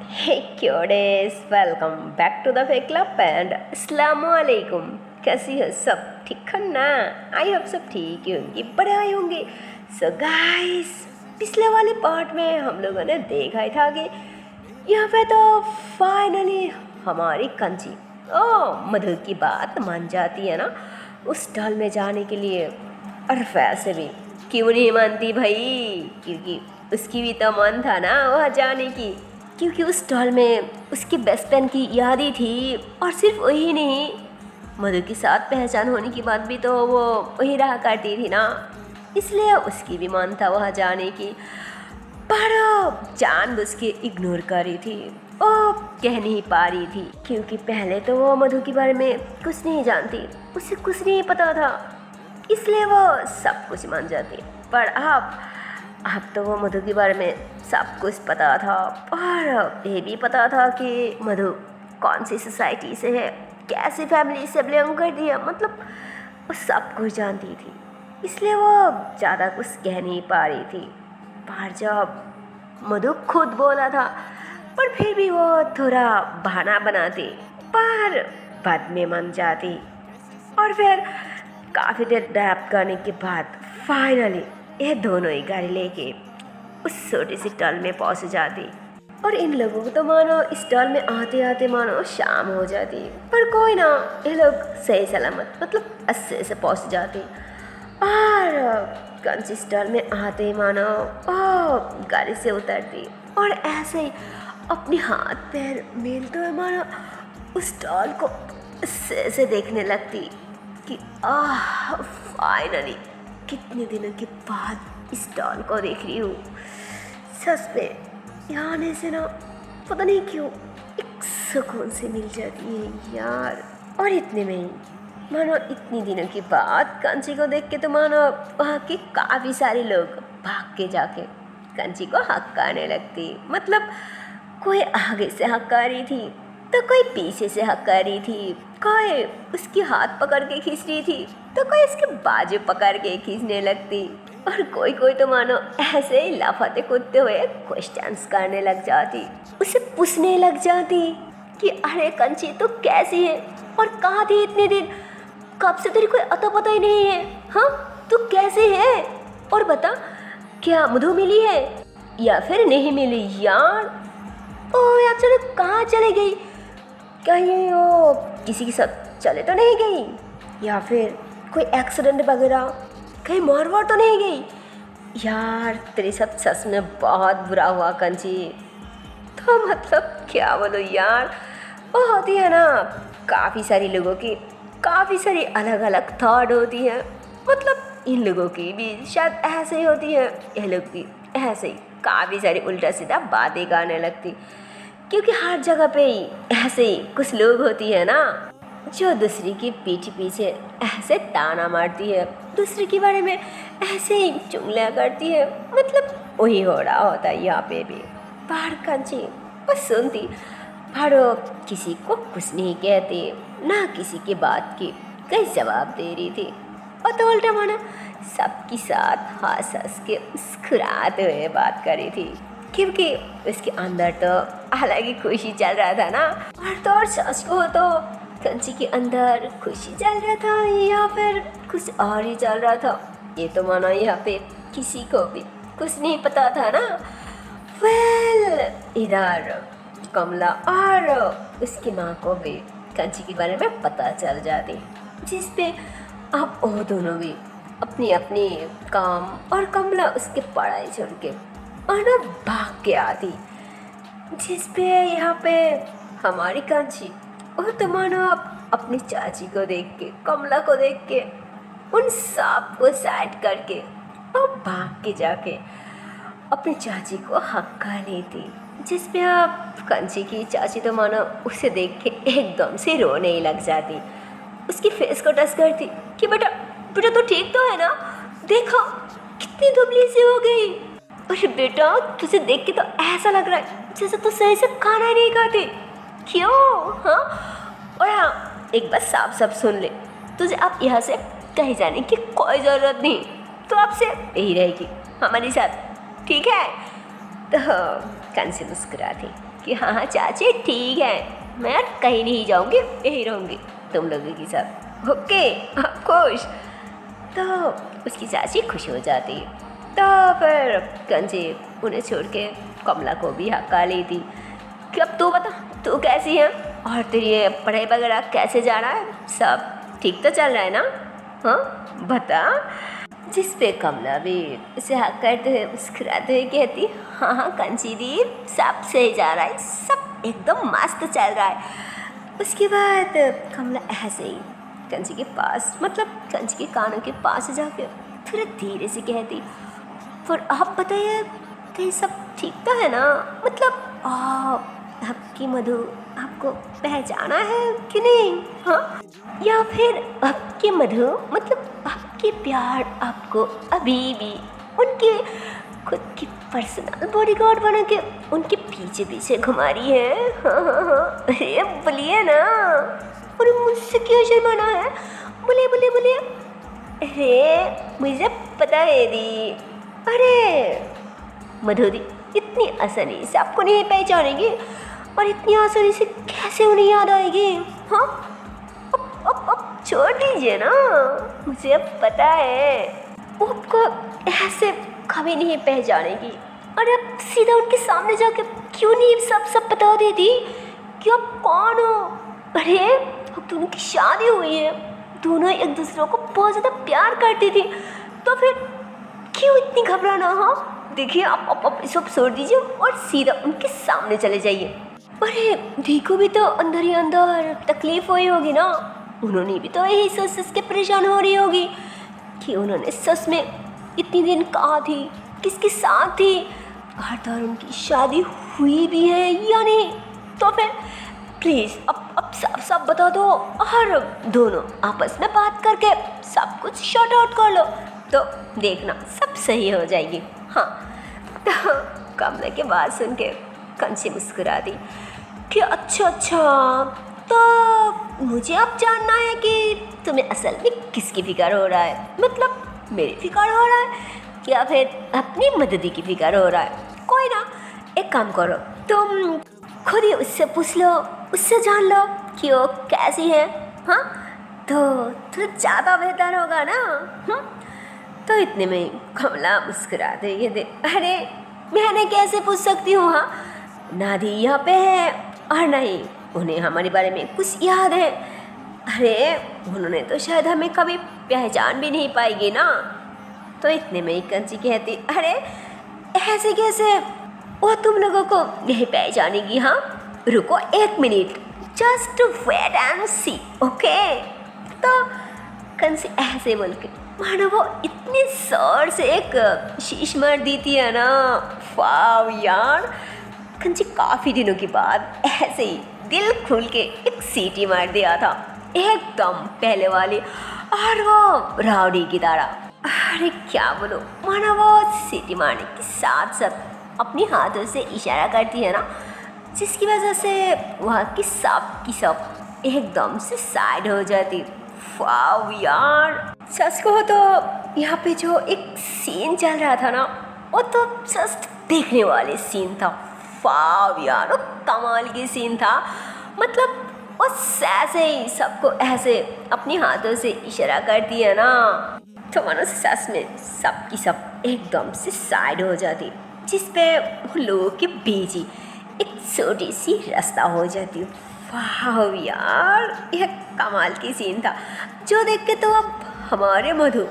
Hey cuties, welcome back to the Fake Club and अस्सलामुअलैकुम। कैसी हो सब? ठीक हो ना? आई होप सब ठीक ही होंगी, बड़े आए होंगे। सो गाइस, पिछले वाले पार्ट में हम लोगों ने देखा ही था कि यहाँ पे तो फाइनली हमारी कंची मधु की बात मान जाती है ना उस स्टॉल में जाने के लिए। और वैसे भी क्यों नहीं मानती भाई, क्योंकि उसकी भी तो मन था ना वहाँ जाने की, क्योंकि उस स्टॉल में उसकी बेस्ट फ्रेंड की यादें थी। और सिर्फ वही नहीं, मधु के साथ पहचान होने के बाद भी तो वो वही रहा करती थी ना, इसलिए उसकी भी मन था वहाँ जाने की। पर जानबूझ के इग्नोर कर रही थी, ओ कह नहीं पा रही थी, क्योंकि पहले तो वो मधु के बारे में कुछ नहीं जानती, उसे कुछ नहीं पता था, इसलिए वो सब कुछ मान जाती। पर अब तो वो मधु के बारे में सब कुछ पता था, और ये भी पता था कि मधु कौन सी सोसाइटी से है, कैसी फैमिली से बिलोंग करती है, मतलब वो सब कुछ जानती थी, इसलिए वो ज़्यादा कुछ कह नहीं पा रही थी। पर जब मधु खुद बोला था, पर फिर भी वो थोड़ा बहाना बनाती, पर बाद में मान जाती। और फिर काफ़ी देर ड्राइव करने के बाद फाइनली ये दोनों ही गाड़ी लेके उस छोटी सी स्टॉल में पहुंच जाती। और इन लोगों को तो मानो इस स्टॉल में आते आते मानो शाम हो जाती, पर कोई ना, ये लोग सही सलामत मतलब अच्छे से पहुंच जाते। और कंची स्टॉल में आते ही मानो गाड़ी से उतरती और ऐसे ही अपने हाथ पैर मेलते हुए मानो उस स्टॉल को अच्छे से देखने लगती कि फाइनली कितने दिनों के बाद इस स्टॉल को देख रही हूँ। सच में यहाँ आने से ना पता नहीं क्यों एक सुकून से मिल जाती है यार। और इतने में ही मानो इतनी दिनों के बाद कंची को देख के तो मानो वहाँ के काफ़ी सारे लोग भाग के जाके कंची को हक्काने लगती। मतलब कोई आगे से हक्का रही थी तो कोई पीछे से हक्का रही थी, कोई उसकी हाथ पकड़ के खींच रही थी तो कोई उसके बाजू पकड़ के खींचने लगती, और कोई कोई तो मानो ऐसे ही लाफाते कूदते हुए क्वेश्चंस करने लग जाती, उसे पूछने लग जाती कि अरे कंची तू कैसी है और कहाँ थी इतने दिन, कब से तेरी कोई अता पता ही नहीं है, हाँ तू कैसे है, और बता क्या मधु मिली है या फिर नहीं मिली यार। ओ यार चलो कहाँ चले गई, कहीं वो किसी के साथ चले तो नहीं गई, या फिर कोई एक्सीडेंट वगैरह, कहीं मारवाड़ तो नहीं गई यार। तेरे साथ सच में बहुत बुरा हुआ कंची। तो मतलब क्या बोलो यार, वो होती है ना काफ़ी सारी लोगों की काफ़ी सारी अलग अलग थॉट होती है, मतलब इन लोगों की भी शायद ऐसे ही होती है, ये लोग भी ऐसे ही काफ़ी सारी उल्टा सीधा बातें करने लगती, क्योंकि हर जगह पे ही ऐसे ही कुछ लोग होती है ना जो दूसरी की पीठ पीछे ऐसे ताना मारती है, दूसरे के बारे में ऐसे ही चुगलियाँ करती है, मतलब वही हो रहा होता है यहाँ पे भी। पर कंची बस सुनती, पर किसी को कुछ नहीं कहती, ना किसी की बात की कई जवाब दे रही थी, और तो उल्टा माना सबके साथ हंस हंस के मुस्कुराते हुए बात कर रही थी, क्योंकि उसके अंदर तो अलग ही खुशी चल रहा था ना। और तो और सच को तो कंची के अंदर खुशी चल रहा था या फिर कुछ और ही चल रहा था, ये तो मानो यहाँ पे किसी को भी कुछ नहीं पता था ना। इधर कमला और उसकी माँ को भी कंची के बारे में पता चल जाती, जिस पे अब वो दोनों भी अपनी अपनी काम और कमला उसके पढ़ाई छोड़ के और ना भाग के आती, जिस पे यहाँ पे हमारी कंची और तो मानो आप अपनी चाची को देख के, कमला को देख के, उन सब को साइड करके और भाग के जाके अपनी चाची को हक्का लेती, जिस पे आप कंची की चाची तो मानो उसे देख के एकदम से रोने ही लग जाती, उसकी फेस को टच करती कि बेटा बेटा तो ठीक तो है ना, देखो कितनी दुबली सी हो गई, अरे बेटा तुझे देख के तो ऐसा लग रहा है जैसे तू सही से खाना ही नहीं खाती, क्यों हाँ। और हाँ एक बात साफ साफ सुन ले, तुझे अब यहाँ से कहीं जाने की कोई ज़रूरत नहीं, तो आपसे यही रहेगी हमारे साथ, ठीक है। तो कंची मुस्कुराती कि हाँ चाची ठीक है, मैं कहीं नहीं जाऊँगी, यहीं रहूँगी तुम लोगों के साथ, ओके आप खुश। तो उसकी चाची खुश हो जाती है। तो फिर कंची उन्हें छोड़ के कमला को भी हक्का लेती कि अब तू बता, तू कैसी है और तेरी ये पढ़ाई वगैरह कैसे जा रहा है, सब ठीक तो चल रहा है ना, हाँ बता। जिस पे कमला भी उसे हक करते हुए मुस्कुराते हुए कहती, हाँ हाँ कंची दी सब सही जा रहा है, सब एकदम मस्त चल रहा है। उसके बाद कमला ऐसे ही कंची के पास, मतलब कंची के कानों के पास जाके थोड़ा धीरे से कहती, पर आप बताइए कहीं सब ठीक तो है ना, मतलब आपकी मधु आपको पहचाना है कि नहीं, हाँ, या फिर आपकी मधु मतलब आपके प्यार आपको अभी भी उनके खुद की पर्सनल बॉडीगार्ड बना के उनके पीछे पीछे घुमा रही है, हाँ हाँ हाँ, अरे बोलिए ना, अरे मुझसे क्यों शर्माना है, बोलिए बोलिए बोलिए। अरे मुझे पता है दी, अरे मधु दी इतनी आसानी से आपको नहीं पहचानेगी और इतनी आसानी से कैसे उन्हें याद आएगी, हाँ अब छोड़ दीजिए ना, मुझे अब पता है वो आपको ऐसे कभी नहीं पहचानेगी। और अब सीधा उनके सामने जाके क्यों नहीं सब बता देती कि आप कौन हो। अरे अब दोनों की शादी हुई है, दोनों एक दूसरे को बहुत ज़्यादा प्यार करती थी, तो फिर क्यों इतनी घबराना, हाँ देखिए आप सब छोड़ दीजिए और सीधा उनके सामने चले जाइए। अरे देखो भी तो अंदर ही अंदर तकलीफ हुई होगी ना, उन्होंने भी तो यही सोच के परेशान हो रही होगी कि उन्होंने सच में इतनी दिन कहा थी, किसके साथ थी, और उनकी शादी हुई भी है या नहीं। तो फिर प्लीज़ अब सब बता दो और दोनों आपस में बात करके सब कुछ शॉर्ट आउट कर लो, तो देखना सब सही हो जाएगी, हाँ। तो कमला की बात सुन के कंची मुस्कुरा दी कि अच्छा तो मुझे अब जानना है कि तुम्हें असल में किसकी फिक्र हो रहा है, मतलब मेरी फिक्र हो रहा है या फिर अपनी मददी की फिक्र हो रहा है। कोई ना, एक काम करो, तुम खुद ही उससे पूछ लो, उससे जान लो कि वो कैसी है, हाँ तो थोड़ा ज़्यादा बेहतर होगा ना। तो इतने में कमला मुस्कुरा दे, अरे मैंने कैसे पूछ सकती हूँ, हाँ नादी यहाँ पे है और नहीं उन्हें हमारे बारे में कुछ याद है, अरे उन्होंने तो शायद हमें कभी पहचान भी नहीं पाएगी ना। तो इतने में ही कंची कहती, अरे ऐसे कैसे, वो तुम लोगों को नहीं पहचानेगी, हाँ रुको 1 minute, just wait and see, okay. तो कंची ऐसे बोल के मानो वो इतनी जोर से एक शीश मार दी थी है ना, वाव यार, कंची काफ़ी दिनों के बाद ऐसे ही दिल खुल के एक सीटी मार दिया था, एकदम पहले वाली, और वो राउडी की तरह। अरे क्या बोलो, मानो वो सीटी मारने के साथ साथ अपनी हाथों से इशारा करती है ना, जिसकी वजह से वहाँ की सब एकदम से साइड हो जाती। वाव यार, सच कहो तो यहाँ पे जो एक सीन चल रहा था ना, वो तो जस्ट देखने वाले सीन था। वाव यार, वो कमाल की सीन था, मतलब वो ऐसे ही सबको ऐसे अपने हाथों से इशारा करती है ना, तो मानो सच में सब की सब एकदम से साइड हो जाती, जिसपे उन लोगों के बीच ही एक छोटी सी रास्ता हो जाती। वाह यार, यह कमाल की सीन था, जो देख के तो अब हमारे मधु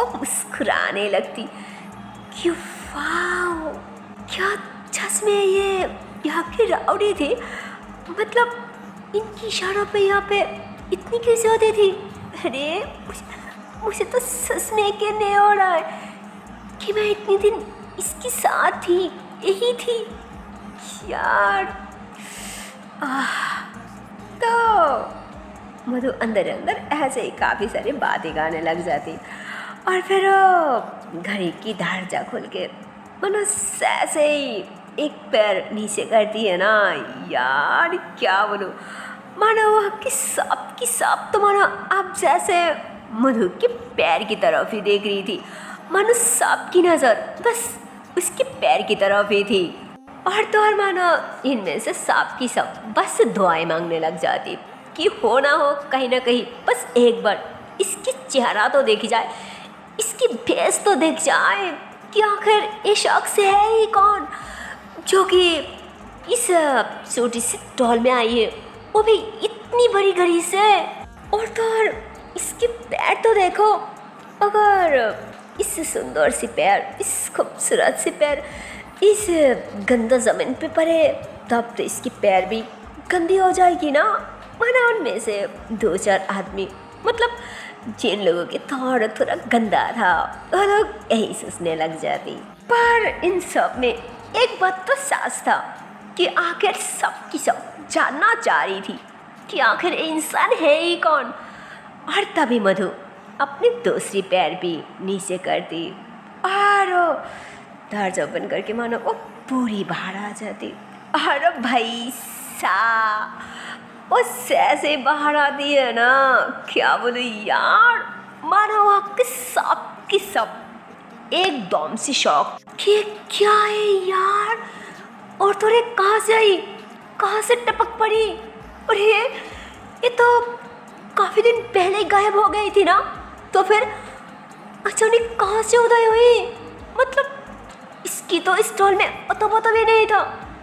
अब मुस्कुराने लगती कि वाह क्या चश्मे ये यहाँ के राउडी थे, मतलब इनकी इशारों पे यहाँ पे इतनी कैसे होती थी। अरे मुझे तो सच में कहने हो रहा है कि मैं इतनी दिन इसके साथ थी, यही थी यार। तो मधु अंदर अंदर ऐसे ही काफ़ी सारी बातें गाने लग जाती, और फिर घड़ी की दरजा खोल के मनो ऐसे ही एक पैर नीचे करती है ना यार, क्या बोलूं, मानो वह की सब तो मानो आप जैसे मधु के पैर की तरफ ही देख रही थी, मानो सबकी नज़र बस उसके पैर की तरफ ही थी। और तो और मानो इनमें से सब की सब बस दुआएं मांगने लग जाती कि हो ना हो कहीं ना कहीं बस एक बार इसकी चेहरा तो देखी जाए, इसकी भेस तो देख जाए कि आखिर ये शख्स है ही कौन जो कि इस छोटी सी डॉल में आई है, वो भी इतनी बड़ी घड़ी से। और तो और इसके पैर तो देखो, अगर इस सुंदर सी पैर, इस खूबसूरत सी पैर इस गंदा ज़मीन पे पड़े तब तो इसकी पैर भी गंदी हो जाएगी ना। माना उनमें से 2-4 आदमी, मतलब जिन लोगों के थोड़ा थोड़ा गंदा था वो लोग यही सोचने लग जाती। पर इन सब में एक बात तो साफ था कि आखिर सब की सब जानना चाह रही थी कि आखिर इंसान है ही कौन। और तभी मधु अपनी दूसरी पैर भी नीचे कर दी और दर्जा बन करके मानो वो पूरी बाहर आ जाती। और भाई साहब वो ऐसे बाहर आती है ना, क्या बोले यार, मानो वहाँ के सब एकदम से शॉक कि क्या है यार, और तोरे कहाँ से आई, कहाँ से टपक पड़ी, और ये तो काफ़ी दिन पहले गायब हो गई थी ना, तो फिर अचानक कहाँ से उदय हुई। मतलब इसकी तो इस स्टॉल में अता पता भी नहीं था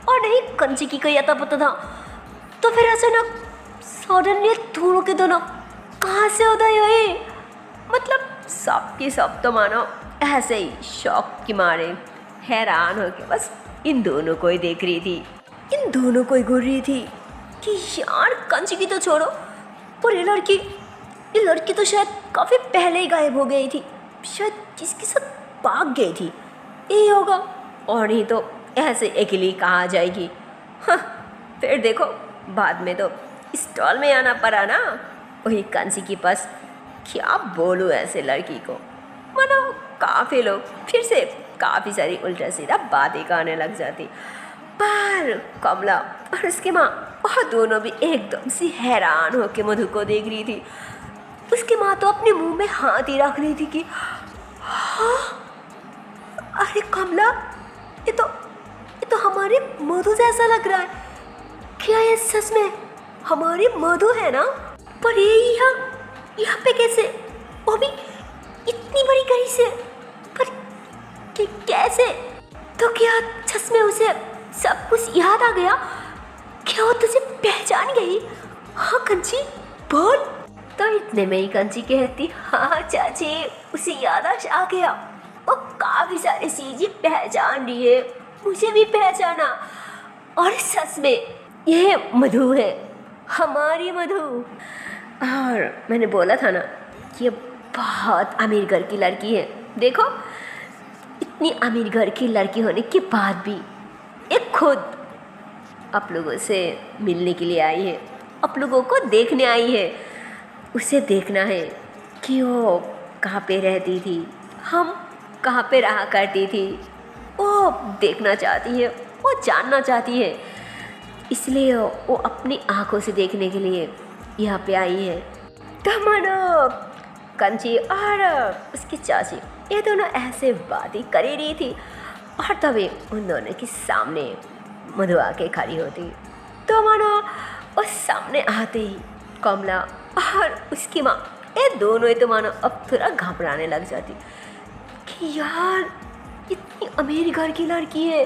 और नहीं कंची की कोई अता पता था, तो फिर अचानक सडनली दोनों के दोनों कहाँ से उदय हुए। मतलब सब के सब तो मानो ऐसे ही शौक के मारे हैरान हो के बस इन दोनों को ही देख रही थी, इन दोनों को ही घूर रही थी कि यार कंची की तो छोड़ो, पर ये लड़की तो शायद काफ़ी पहले ही गायब हो गई थी, शायद किसके साथ भाग गई थी, यही होगा, और नहीं तो ऐसे अकेली कहाँ जाएगी। हाँ, फिर देखो बाद में तो स्टॉल में आना पड़ा ना वही कांसी के पास। क्या बोलूँ ऐसे लड़की को, मानो काफ़ी लोग फिर से काफ़ी सारी उल्टा सीधा बातें करने लग जाती। पर कमला और उसकी माँ और दोनों भी एकदम से हैरान होकर मधु को देख रही थी। उसकी माँ तो अपने मुंह में हाथ ही रख रही थी कि हाँ, अरे कमला, ये तो हमारे मधु जैसा लग रहा है, क्या ये सच में हमारी मधु है ना। पर ये यहाँ पे कैसे, वो भी इतनी बड़ी घड़ी से, पर कैसे, तो क्या सच में उसे सब कुछ याद आ गया, क्या वो तुझे पहचान गई। हाँ कंची बोल। तो इतने में ही कंची कहती, हाँ चाची उसे याद आ गया, वो काफ़ी सारी चीज़ें पहचान रही है, मुझे भी पहचाना, और सच में ये मधु है, हमारी मधु। और मैंने बोला था ना कि ये बहुत अमीर घर की लड़की है। देखो इतनी अमीर घर की लड़की होने के बाद भी एक खुद आप लोगों से मिलने के लिए आई है, आप लोगों को देखने आई है। उसे देखना है कि वो कहाँ पे रहती थी, हम कहाँ पे रहा करती थी, वो देखना चाहती है, वो जानना चाहती है, इसलिए वो अपनी आंखों से देखने के लिए यहाँ पे आई है। तो मानो कंची और उसकी चाची ये दोनों ऐसे बातें कर ही रही थी, और तभी उन दोनों के सामने मधु आके खड़ी होती। तो मानो उस सामने आते ही कमला और उसकी माँ ये दोनों ही तो मानो अब थोड़ा घबराने लग जाती कि यार इतनी अमीर घर की लड़की है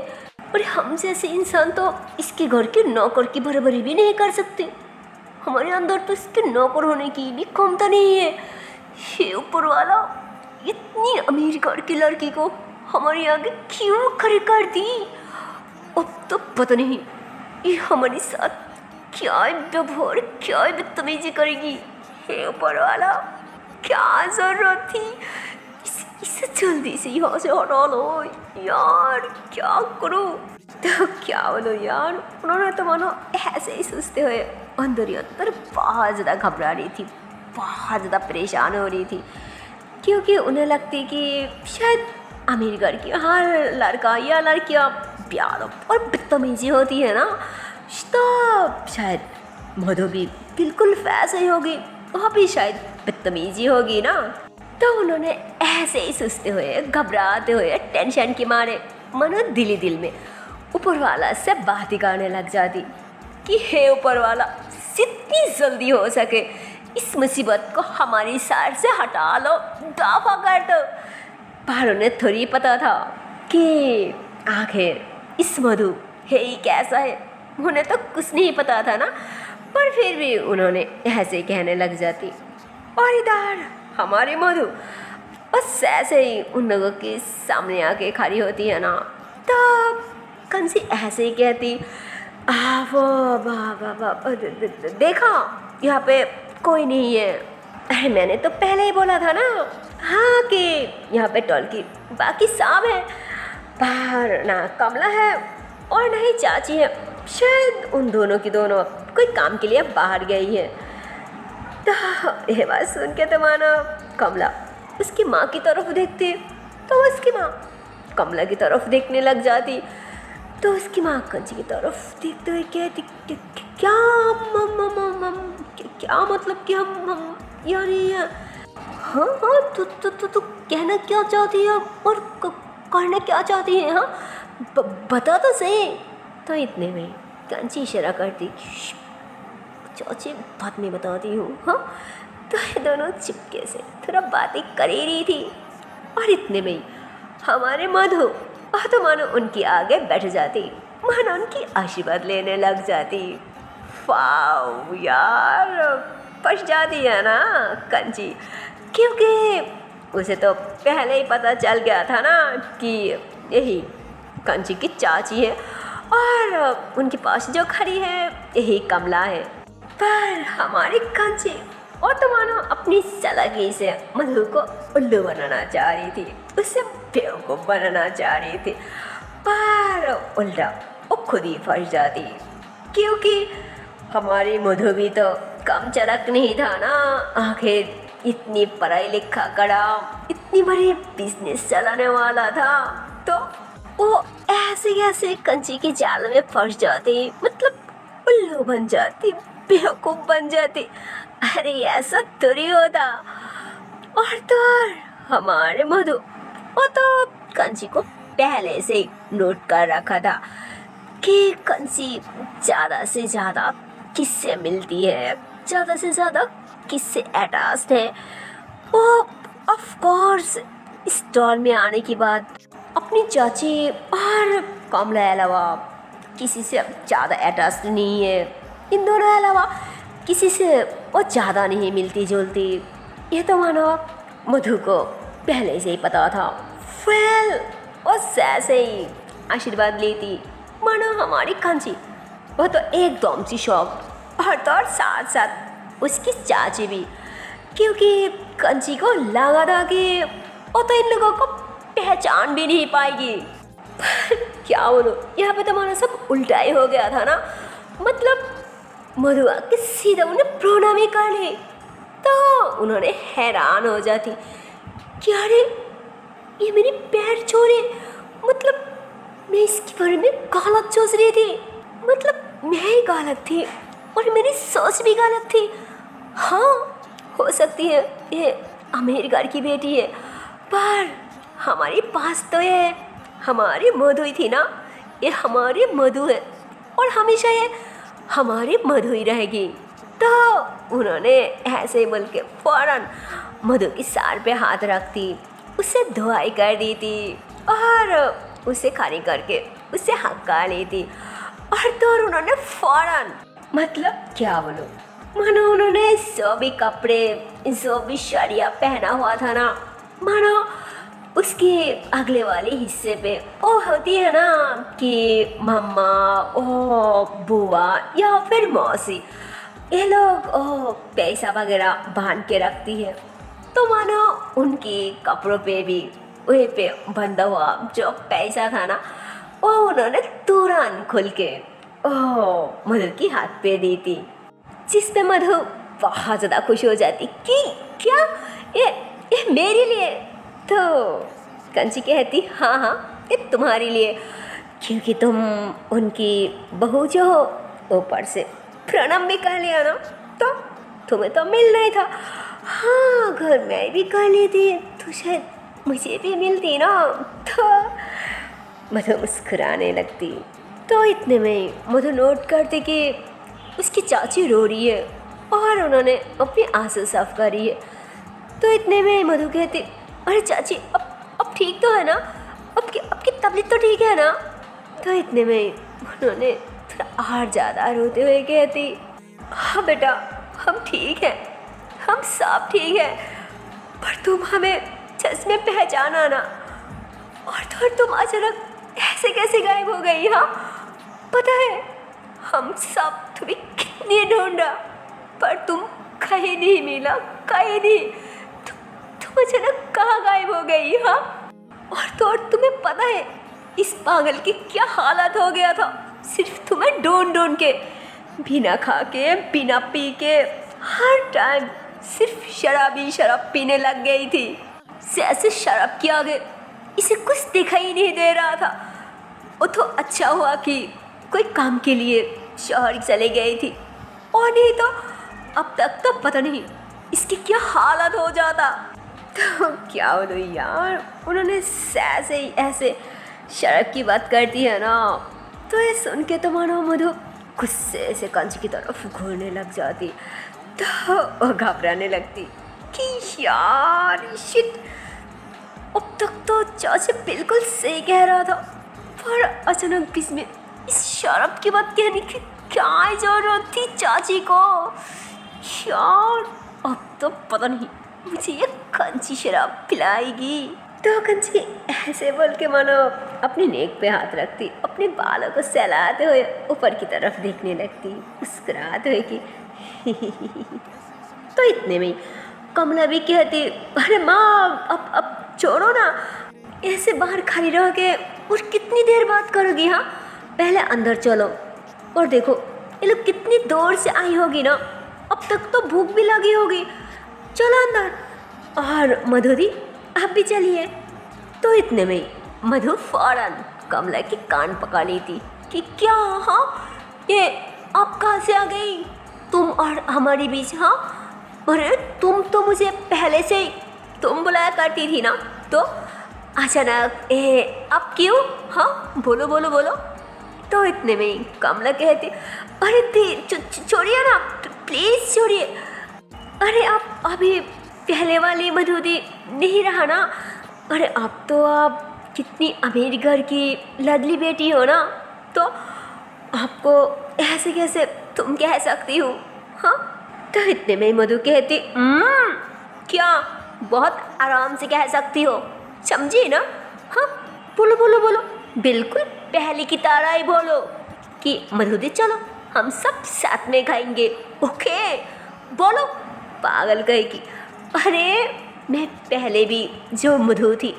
और हम जैसे इंसान तो इसके घर के नौकर की बराबरी भी नहीं कर सकते, हमारे अंदर तो इसके नौकर होने की भी क्षमता नहीं है। ये ऊपर वाला इतनी अमीर घर की लड़की को हमारे आगे क्यों खड़ी कर दी। अब तो पता नहीं ये हमारे साथ क्या व्यवहार, क्या बदतमीजी करेगी। हे ऊपर वाला, क्या जरूरत थी इसे जल्दी से यहाँ से हटा लो यार, क्या करूँ। तो क्या बोलो यार, उन्होंने तो मानो ऐसे ही सोचते हुए अंदर ही अंदर बहुत ज़्यादा घबरा रही थी, बहुत ज़्यादा परेशान हो रही थी, क्योंकि उन्हें लगती कि शायद अमीर घर की हर लड़का या लड़कियाँ प्यार और बदतमीजी होती है ना, तो शायद मधु भी बिल्कुल वैसे ही होगी, वहाँ भी शायद बदतमीजी होगी ना। तो उन्होंने ऐसे ही सोचते हुए, घबराते हुए, टेंशन के मारे मनो दिल ही दिल में ऊपर वाला से बातें करने लग जाती कि हे ऊपर वाला, जितनी जल्दी हो सके इस मुसीबत को हमारी साइड से हटा लो, दफा कर दो। पर उन्हें थोड़ी पता था कि आखिर इस मधु है ही कैसा है, उन्हें तो कुछ नहीं पता था ना। पर फिर भी उन्होंने ऐसे कहने लग जाती। और इधर हमारी मधु बस ऐसे ही उन लोगों के सामने आके खड़ी होती है ना, तब कंसी ऐसे ही कहती, वो देखा यहाँ पे कोई नहीं है। अरे मैंने तो पहले ही बोला था ना, हाँ, कि यहाँ पे टॉलकी बाकी सब है, बाहर ना कमला है और ना ही चाची है। शायद उन दोनों की दोनों कोई काम के लिए बाहर गई है। तो ये बात सुन के तो मानो कमला उसकी माँ की तरफ देखती, तो उसकी माँ कमला की तरफ देखने लग जाती। तो उसकी माँ कंची की तरफ देखते हुए कहती, क्या क्या मतलब कि हम यानी हाँ हाँ, तू कहना क्या चाहती है और करना क्या चाहती है? हाँ बता तो सही। तो इतने में कंची इशारा करती, चाची बाद में बताती हूँ। हाँ, तो ये दोनों चुपके से थोड़ा बातें कर ही रही थी। और इतने में हमारे मधु तो मानो उनकी आगे बैठ जाती, मानो उनकी आशीर्वाद लेने लग जाती। वाव यार, फंस जाती है ना कंची, क्योंकि उसे तो पहले ही पता चल गया था ना कि यही कंची की चाची है और उनके पास जो खड़ी है यही कमला है। पर हमारी कंची और तो मानो अपनी चालाकी से मधु को उल्लू बनाना चाह रही थी, उसे बेवकूफ़ बनाना चाह रही थी। पर उल्टा वो खुद ही फंस जाती, क्योंकि हमारी मधु भी तो कम चरक नहीं था ना। आखिर इतनी पढ़ाई लिखा करा, इतनी बड़ी बिजनेस चलाने वाला था, तो वो ऐसे कैसे कंची के जाल में फंस जाती, मतलब उल्लू बन जाती, बेवकूफ़ बन जाती। अरे ऐसा थोड़ी होता। और तो और हमारे मधु वो तो कंची को पहले से ही नोट कर रखा था कि कंची ज़्यादा से ज़्यादा किससे मिलती है, ज़्यादा से ज़्यादा किससे अटैच्ड है। वो ऑफ कोर्स स्टॉल में आने के बाद अपनी चाची और कमला अलावा किसी से ज़्यादा अटैच्ड नहीं है। इन दोनों अलावा किसी से वो ज़्यादा नहीं मिलती जुलती, ये तो मानो मधु को पहले से ही पता था। वेल वो ऐसे ही आशीर्वाद लेती, मानो हमारी कंची वो तो एकदम सी शॉक। और तो और साथ साथ उसकी चाची भी, क्योंकि कंची को लगा था कि वो तो इन लोगों को पहचान भी नहीं पाएगी। क्या बोलो, यहाँ पे तो मानो सब उल्टा ही हो गया था ना। मतलब मधु आके सीधा उन्हें प्रणाम ही कर ली, तो उन्होंने हैरान हो जाती कि अरे ये मेरी पैर छोड़े, मतलब मैं इसके बारे में गलत सोच रही थी, मतलब मैं ही गलत थी और मेरी सोच भी गलत थी। हाँ हो सकती है ये अमीर घर की बेटी है, पर हमारे पास तो ये हमारी मधु ही थी ना, ये हमारी मधु है और हमेशा ये हमारी मधु ही रहेगी। तो उन्होंने ऐसे ही बोल के फौरन मधु की सार पे हाथ रखती, उसे धुआई कर दी थी और उसे खाली करके उसे हक्का ली थी। और तो और उन्होंने फौरन, मतलब क्या बोलो, मानो उन्होंने जो भी कपड़े, जो भी साड़ियाँ पहना हुआ था ना, मानो उसके अगले वाले हिस्से पे वो होती है ना कि मम्मा, ओ बुआ या फिर मौसी, ये लोग पैसा वगैरह बांध के रखती है। तो मानो उनके कपड़ों पे भी वहीं पे बंधा हुआ जो पैसा था ना, वो उन्होंने तुरंत खोल के मधु की हाथ पे दी थी, जिस पे मधु बहुत ज़्यादा खुश हो जाती कि क्या ये मेरे लिए। तो कंची कहती हाँ हाँ ये तुम्हारे लिए, क्योंकि तुम उनकी बहू जो हो, ऊपर से प्रणाम भी कर लिया ना, तो तुम्हें तो मिलना ही था। हाँ घर में भी कर लेती तो शायद मुझे भी मिलती ना। तो मधु मुस्कुराने लगती तो इतने में मधु नोट करती कि उसकी चाची रो रही है और उन्होंने अपनी आंसू साफ करी है। तो इतने में मधु कहती, अरे चाची अब ठीक तो है ना, आपकी तबीयत तो ठीक है ना। तो इतने में उन्होंने थोड़ा और ज़्यादा रोते हुए कहती, हाँ बेटा हम ठीक हैं, हम सब ठीक हैं, पर तुम हमें सच में पहचाना ना। और तो तुम अचानक ऐसे कैसे गायब हो गई? हाँ पता है हम सब तुम्हें कितनी ढूंढा पर तुम कहीं नहीं मिला, कहीं नहीं। तुम अचानक कहाँ गायब हो गई? हाँ और तो और तुम्हें पता है इस पागल की क्या हालत हो गया था, सिर्फ तुम्हें ढूंढ के, बिना खा के बिना पी के हर टाइम सिर्फ शराब पीने लग गई थी। जैसे शराब के आगे इसे कुछ दिखाई नहीं दे रहा था। वो तो अच्छा हुआ कि कोई काम के लिए शहर चले गई थी, और नहीं तो अब तक तो पता नहीं इसकी क्या हालत हो जाता। तो क्या बोलूं यार, उन्होंने ऐसे शराब की बात करती है ना, तो ये सुन के तो मानो मधु गुस्से से कंच की तरफ घूरने लग जाती। तो वो घबराने लगती कि यार शिट, अब तक तो चाचा बिल्कुल सही कह रहा था, पर अचानक बीच में इस शराब की बात कहने की क्या जरूरत थी चाची को? यार अब तो पता नहीं मुझे ये कंची शराब पिलाएगी। तो कंची ऐसे बोल के मानो अपनी नेक पे हाथ रखती, अपने बालों को सहलाते हुए ऊपर की तरफ देखने लगती, मुस्कुराते हुए कि तो इतने में कमला भी कहती, अरे माँ अब छोड़ो ना, ऐसे बाहर खड़ी रह के और कितनी देर बात करोगी? हाँ पहले अंदर चलो और देखो ये लोग कितनी दूर से आई होगी ना, अब तक तो भूख भी लगी होगी, चलो अंदर। और मधु दी आप भी चलिए। तो इतने में मधु फौरन कमला की कान पकड़ ली थी कि क्या? हाँ ये आप कहाँ से आ गई, तुम और हमारे बीच? हाँ अरे तुम तो मुझे पहले से ही तुम बुलाया करती थी ना, तो अचानक अब क्यों? हाँ बोलो बोलो बोलो। तो इतने में कमला कहती, अरे छोड़िए ना प्लीज़ छोड़िए। अरे आप अभी पहले वाली मधुदी नहीं रहा ना, अरे अब तो आप कितनी अमीर घर की लडली बेटी हो ना, तो आपको ऐसे कैसे तुम कह सकती हो? हाँ तो इतने में मधु कहती, क्या बहुत आराम से कह सकती हो, समझी ना? हाँ बोलो बोलो बोलो, बिल्कुल पहले की तरह ही बोलो कि मधुदी चलो हम सब साथ में खाएंगे, ओके बोलो। पागल कहेगी, अरे मैं पहले भी जो मधु थी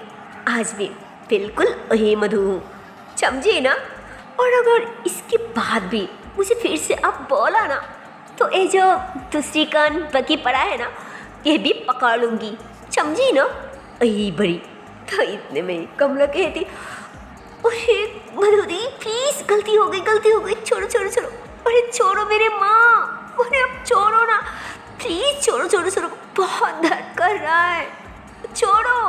आज भी बिल्कुल वही मधु हूँ, समझी ना? और अगर इसके बाद भी मुझे फिर से आप बोला ना, तो ये जो दूसरी कान बकी पड़ा है ना, ये भी पकड़ लूँगी, समझी ना? यही बड़ी। तो इतने में कमला कहती, अरे मधुदी प्लीज़ गलती हो गई, छोड़ो छोड़ो छोड़ो, अरे छोड़ो मेरे माँ, अरे अब छोड़ो ना प्लीज़, छोड़ो, बहुत दर्द कर रहा है, छोड़ो,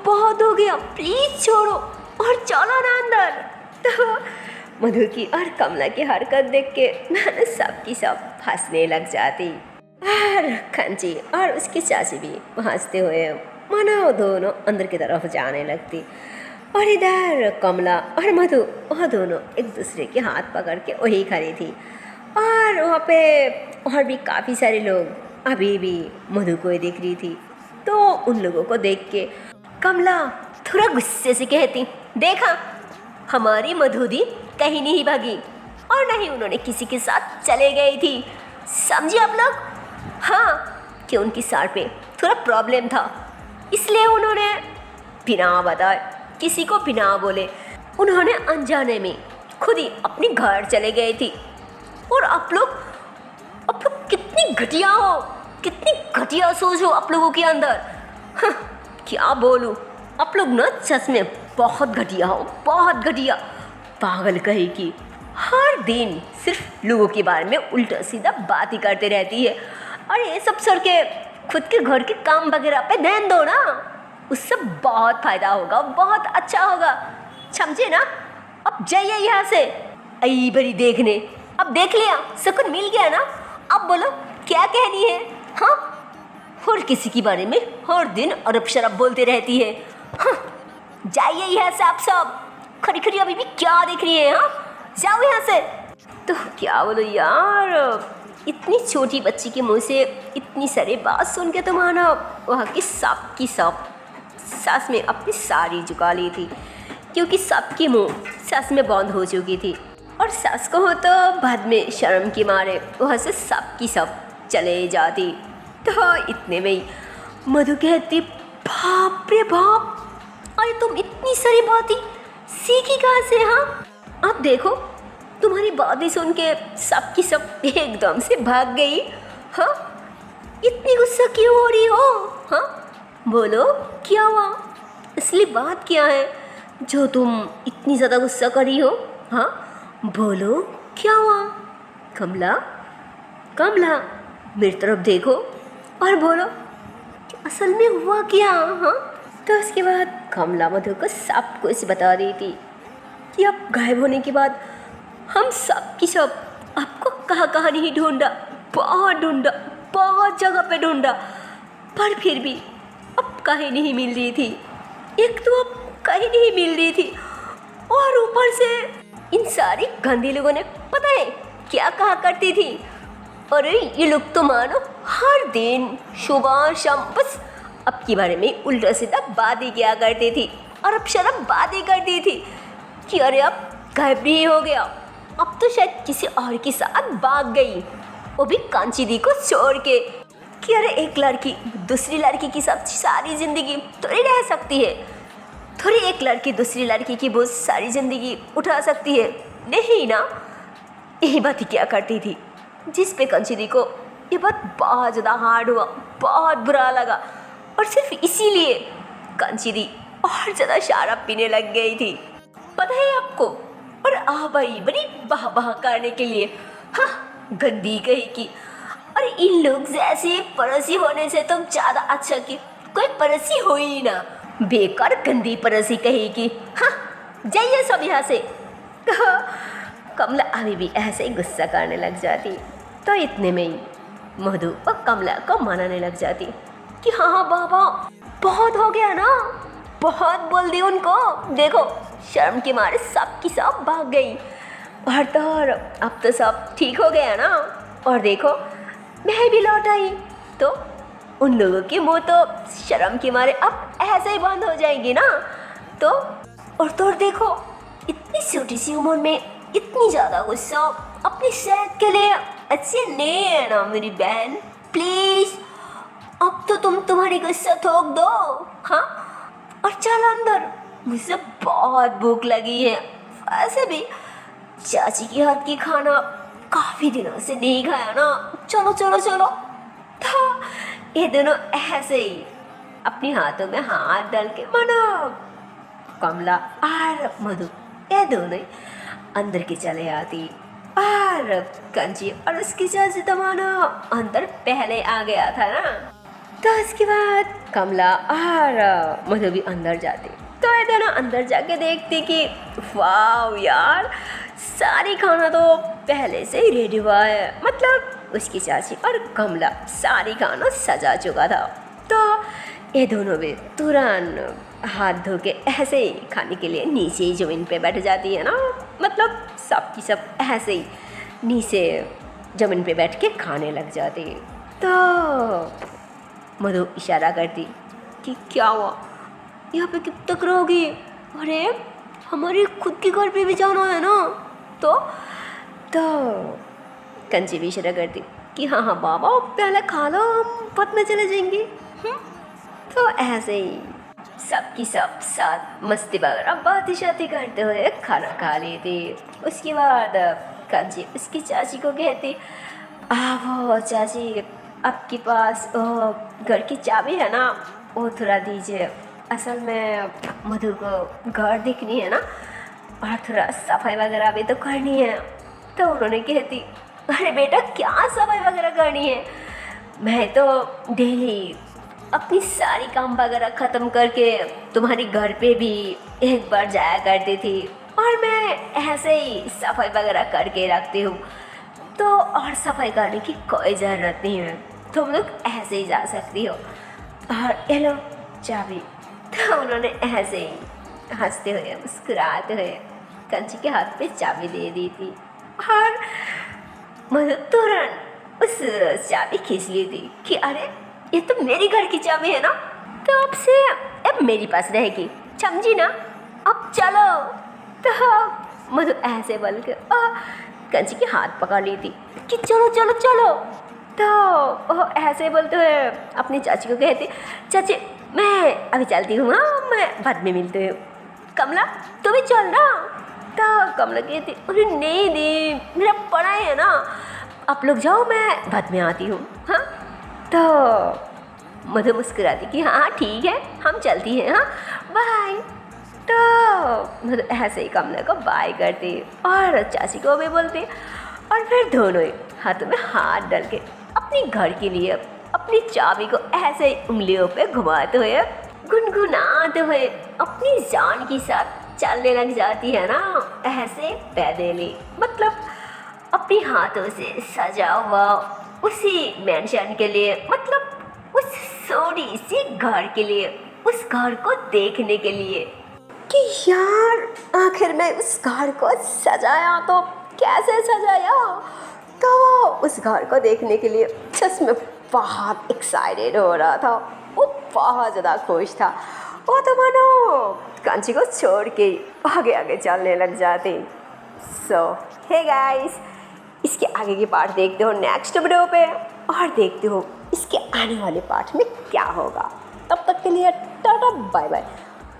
बहुत हो गया, प्लीज़ छोड़ो और चलो ना अंदर। तो मधु की और कमला की हरकत देख के मैंने सबकी सब हंसने लग जाती, और कंची और उसकी चाची भी हंसते हुए मानो दोनों अंदर की तरफ जाने लगती, और इधर कमला और मधु वह दोनों एक दूसरे के हाथ पकड़ के वही खड़ी थी। और वहाँ पे और भी काफ़ी सारे लोग अभी भी मधु को ही देख रही थी। तो उन लोगों को देख के कमला थोड़ा गुस्से से कहती, देखा हमारी मधु दी कहीं नहीं भागी, और नहीं उन्होंने किसी के साथ चले गई थी, समझे आप लोग? हाँ कि उनकी सार पे थोड़ा प्रॉब्लम था, इसलिए उन्होंने बिना बताए, किसी को बिना बोले, उन्होंने अनजाने में खुद ही अपने घर चले गए थी। और आप लोग कितनी घटिया हो, कितनी घटिया सोच हो आप लोगों के अंदर। हाँ, क्या बोलूँ, आप लोग ना सच में बहुत घटिया हो, बहुत घटिया। पागल कहेगी, हर दिन सिर्फ लोगों के बारे में उल्टा सीधा बात ही करते रहती है। और ये सब छोड़ के खुद के घर के काम वगैरह पे ध्यान दो ना, उससे बहुत फ़ायदा होगा, बहुत अच्छा होगा, समझे ना? अब जाइए यहाँ से। आई बड़ी देखने, अब देख लिया, सुकून मिल गया ना। अब बोलो क्या कहनी है? हाँ, और किसी के बारे में हर दिन अरब शरब बोलते रहती है। हाँ, जाइए यहाँ से आप सब। खड़ी खड़ी अभी भी क्या देख रही है? हाँ, जाओ यहाँ से। तो क्या बोलो यार, इतनी छोटी बच्ची के मुंह से इतनी सारी बात सुन के तो मानो वहाँ की सब सास में अपनी साड़ी झुका ली थी, क्योंकि सबकी मुंह सास में बंद हो चुकी थी। और सास को हो तो बाद में शर्म के मारे वहाँ से सब चले जाती। तो इतने में ही मधु कहती, बाप रे बाप, अरे तुम इतनी सारी बातें सीखी कहाँ से? हाँ, अब देखो तुम्हारी बातें सुन के सब एकदम से भाग गई। हाँ, इतनी गुस्सा क्यों हो रही हो? हाँ, बोलो क्या हुआ? असली बात क्या है जो तुम इतनी ज़्यादा गुस्सा कर रही हो? हाँ, बोलो क्या हुआ? कमला मेरी तरफ देखो और बोलो असल में हुआ क्या? हाँ, तो उसके बाद कमला मधु को सब कुछ बता दी थी कि अब गायब होने के बाद हम सब आपको कहाँ नहीं ढूंढा, बहुत जगह पे ढूंढा, पर फिर भी अब कहीं नहीं मिल रही थी। एक तो अब कहीं नहीं मिल रही थी, और ऊपर से इन सारी गंदी लोगों ने पता है क्या कहा करती थी? अरे ये लोग तो मानो हर दिन सुबह शाम बस अब के बारे में उल्टा सीधा बातें किया करती थी, और अब शर्म बातें करती थी कि अरे अब गायब नहीं हो गया, अब तो शायद किसी और के साथ भाग गई, वो भी कांची दी को छोड़ के। कि अरे एक लड़की दूसरी लड़की की सब सारी ज़िंदगी थोड़ी रह सकती है, थोड़ी एक लड़की दूसरी लड़की की बहुत सारी ज़िंदगी उठा सकती है, नहीं ना। यही बात ही क्या करती थी, जिस पे कांची दी को ये बात बहुत ज़्यादा हार्ड हुआ, बहुत बुरा लगा, और सिर्फ इसीलिए कांची दी और ज़्यादा शराब पीने लग गई थी, पता है आपको। और भाई बड़ी बाह करने के लिए, हाँ, गंदी कही की। और इन लोग जैसे पड़ोसी होने से तो ज़्यादा अच्छा कि कोई पड़ोसी हो ही ना, बेकार गंदी पड़ोसी कही की। हाँ, जाइए सब यहाँ से। तो कमला अभी भी ऐसे ही गुस्सा करने लग जाती। तो इतने में ही मधु और कमला को मनाने लग जाती कि हाँ बाबा, बहुत हो गया ना, बहुत बोल दी उनको, देखो शर्म के मारे सब भाग गई, और तो और अब तो सब ठीक हो गया ना। और देखो मैं भी लौट आई, तो उन लोगों के मुंह तो शर्म के मारे अब ऐसे ही बंद हो जाएंगे ना। तो और देखो इतनी छोटी सी उम्र में इतनी ज़्यादा गुस्सा अपनी सेहत के लिए अच्छी नहीं है ना मेरी बहन, प्लीज़ अब तो तुम्हारी गुस्सा थोक दो। हाँ, और चल अंदर, मुझे बहुत भूख लगी है, ऐसे भी चाची के हाथ की खाना काफ़ी दिनों से नहीं खाया ना, चलो चलो चलो। तो ये दोनों ऐसे ही अपने हाथों में हाथ डाल के मानो कमला और मधु ये दोनों ही अंदर के चले आती, और कंची और उसकी चाची तो मानो अंदर पहले आ गया था ना। तो इसके बाद कमला और मधु भी अंदर जाती। तो ये दोनों अंदर जाके देखते कि वाह यार, सारी खाना तो पहले से ही रेडी हुआ है, मतलब उसकी चाची और कमला सारी खाना सजा चुका था। तो ये दोनों भी तुरंत हाथ धो के ऐसे ही खाने के लिए नीचे ही ज़मीन पे बैठ जाती है ना, मतलब सब ऐसे ही नीचे ज़मीन पे बैठ के खाने लग जाती। तो मधु इशारा करती कि क्या हुआ, यहाँ पे कब तक रहोगी? अरे हमारे खुद के घर पे भी जाना है ना। तो कंची भी इशारा करती कि हाँ बाबा पहले खा लो, हम बाद में चले जाएंगे। तो ऐसे ही सबकी सब साथ मस्ती वगैरह बातें शाती करते हुए खाना खा लेते। उसके बाद कंची उसकी चाची को कहती, वो चाची आपके पास घर की चाबी है ना, वो थोड़ा दीजिए, असल में मधु को घर देखनी है ना, और थोड़ा सफाई वगैरह भी तो करनी है। तो उन्होंने कहती, अरे बेटा क्या सफाई वगैरह करनी है, मैं तो डेली अपनी सारी काम वगैरह ख़त्म करके तुम्हारे घर पे भी एक बार जाया करती थी, और मैं ऐसे ही सफाई वगैरह करके रखती हूँ, तो और सफाई करने की कोई ज़रूरत नहीं है, तुम लोग ऐसे ही जा सकती हो। और ये लो चाबी। तो उन्होंने ऐसे ही हंसते हुए मुस्कुराते हुए कंची के हाथ पे चाबी दे दी थी और मधु तुरंत उस चाबी खींच ली थी कि अरे ये तो मेरी घर की चाबी है ना, तो अब से अब मेरी पास रहेगी, समझी ना, अब चलो। तो मधु ऐसे बोल के कंची के हाथ पकड़ ली थी कि चलो चलो चलो। तो वो ऐसे बोलते हुए अपनी चाची को कहती, चाची मैं अभी चलती हूँ, हाँ मैं बाद में मिलती हूँ, कमला तू भी चल ना। तो कमला कहती, अरे नहीं दी मेरा पढ़ाई है ना, आप लोग जाओ मैं बाद में आती हूँ, हाँ। तो मधु मुस्कुराती कि हाँ ठीक है हम चलती हैं, हाँ बाय। तो मधु ऐसे ही कमला को बाय करती और चाची को भी बोलती और फिर दोनों ही हाथों में हाथ डाल के अपनी घर के लिए अपनी चाबी को ऐसे ही उंगलियों पे घुमाते हुए गुनगुनाते हुए अपनी जान के साथ चलने लग जाती है ना, ऐसे पैदल, मतलब अपने हाथों से सजा हुआ उसी मेंशन के लिए, मतलब उस छोटी सी घर के लिए, उस घर को देखने के लिए कि यार आखिर मैं उस घर को सजाया तो कैसे सजाया। तो वो उस घर को देखने के लिए सच में बहुत एक्साइटेड हो रहा था, वो बहुत ज़्यादा खुश था। वो तो मानो कांची को छोड़ के आगे आगे चलने लग जाती। सो हे गाइस, इसके आगे की पार्ट देखते हो नेक्स्ट वीडियो पे और देखते हो इसके आने वाले पार्ट में क्या होगा। तब तक के लिए टाटा बाय बाय।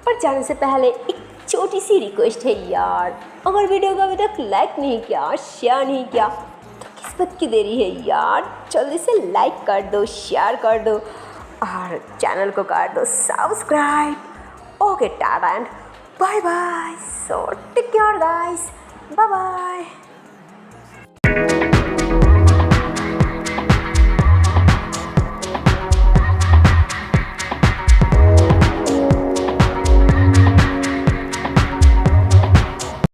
पर जाने से पहले एक छोटी सी रिक्वेस्ट है यार, अगर वीडियो को अभी तक लाइक नहीं किया, शेयर नहीं किया तो किस बात की देरी है यार, जल्दी से लाइक कर दो, शेयर कर दो और चैनल को कर दो subscribe. Okay tata and bye bye. So take care guys, bye bye.